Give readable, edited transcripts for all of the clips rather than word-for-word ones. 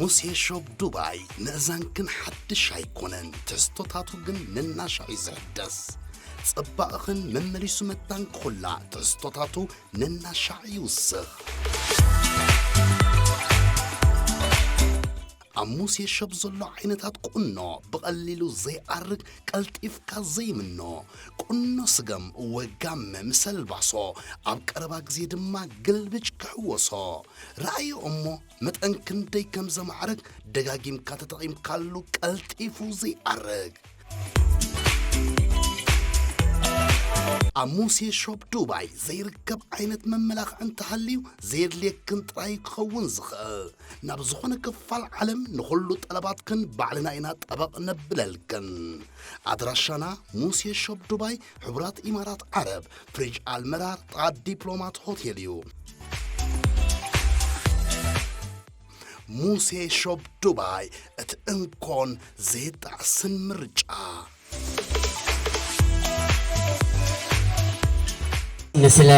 موسى شوب دبي نأزان كن حد شاي كونن تستوتاتو جن ننا شاي زهدس صباخن ممليسو متان كلا تستوتاتو ننا شاي وسخ موسى شوب زلو عينتات قنو بقليلو زي أرق قلت إفكا زي منو قنو سقم وقام مسل بعصو عبقرباك زيد ما قلبج كحوصو رأي أمو متأنكن دي كم زمعرق دقاقيم كاتتقيم كالو قلت إفو زي أرق موسى شوب دبي زي ركب عينت مملاخ عن تحليو زي ليك كنت راي خون زخ نبزخون كفال علم نخلو طلباتكن بعلنا اينات طبق نبللكن ادراشنا موسى شوب دبي حبرات امارات عرب فريج المرار طا دبلومات هوتيليو موسى شوب دبي اتنكون زيت عسن مرجع مثل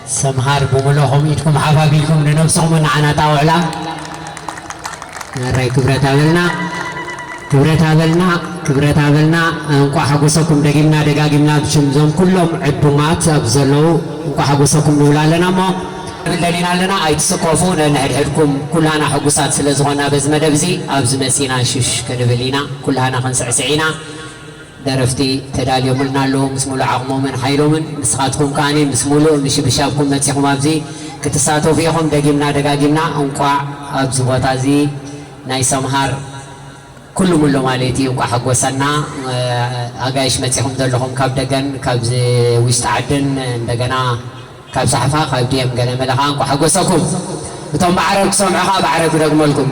سمهار بملوهم إيدكم حبابيكم لنفسهم من عنا طاوعلا نراي كبرت هذلنا انقوا حقوسكم دقاقمنا بشمزهم كلهم عدومات أبزلوا انقوا حقوسكم نولا ما دلينا لنا ايتسقفون نحدكم كلنا حقوسات سلازغنا بزمد بزي أبز مسينا شش كنبلينا كلنا خنسعسعينا درفتي تداليو ملنا لهم اسمولو عقمو من حيلو من مسخاتكم كاني مسمولو مشي بشابكم متسيخم أبزي كتساتو فيهم دقاقمنا انقوا أبز بوتازي ناي سمهار كل ملو ماليتي انقوا حقوسنا أغايش متسيخم دلهم كاب دقن كاب ويستعدن دقنا كاب صحفا كاب ديم قنا ملخا انقوا حقوسكم بتوم بعرق سمعها بعرق رقملكم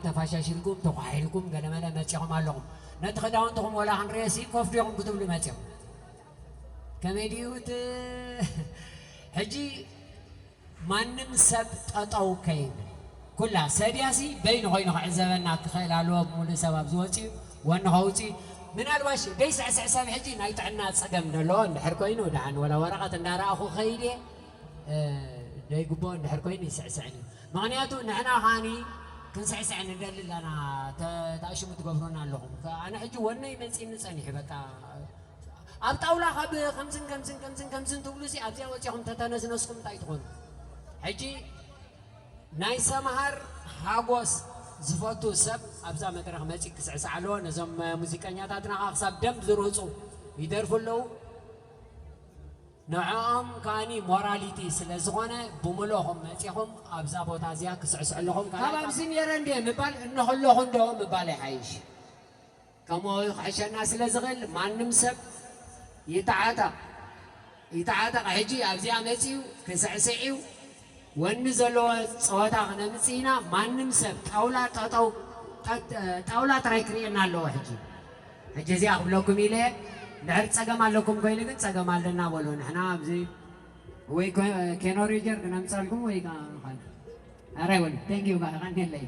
ተፋሻሽልኩም ተቋሂልኩም ገለመለ መጽኦም ኣለኹም ነቲ ክዳውንትኩም ወላ ክንርእሲ ኮፍ ዲኹም ክትብሉ መጽኦም ከመዲዩት ሕጂ ማንም ሰብ ጠጠው ከይብል ኩላ ሰዲያሲ በይኑ ኮይኑ ክዕዘበና ክኽእል ኣለዎ ብሙሉእ ሰባብ ዝወፅዩ ወኒ ኸውፂ ምናልባሽ ደይስዕስዕ ሰብ ሕጂ ናይ ጥዕና ፀገም ዘለዎ እንድሕር ኮይኑ ድሓን ወላ ወረቐት እንዳረኣኹ ኸይድ ደይግቦ እንድሕር ኮይኑ ይስዕስዕን እዩ ምክንያቱ ንሕና ኻኒ ክንስዕስዕ ንደሊ ኣለና ተኣሽሙ ትገብሩና ኣለኹም ኣነ ሕጂ ወነይ መፂኒ ፀኒሑ በቃ أبطأولا خب خمسين تقولوا سي أبزي وجههم تتناس نسكم تايتون حجي ناي سمهر هاغوس زفوتو سب أبزا مدرخ ماتيك سعسعلو نزم موسيقانيا تاتنا أخساب دم زروسو يدرفوا له نعم كاني موراليتي سلازغونه بملوهم ماتيهم أبزا بوتازيا كسعسعلهم هذا بزين يرندي مبال إنه خلوهم دوم مبالي حيش كمو عشان الناس لازغل ما نمسب يتعاطى حجي أبزي ماتيو كسعسعيو ونزلوا صوتا نمسينا ما نمسب طاولا ترايكرينا له حجي زي أقبلكم إليه نعرف سجما لكم قيلين سجما لنا ولون إحنا أبزي وي كانوا ريجر نمسالكم وي كان أريون thank you بقى غني لي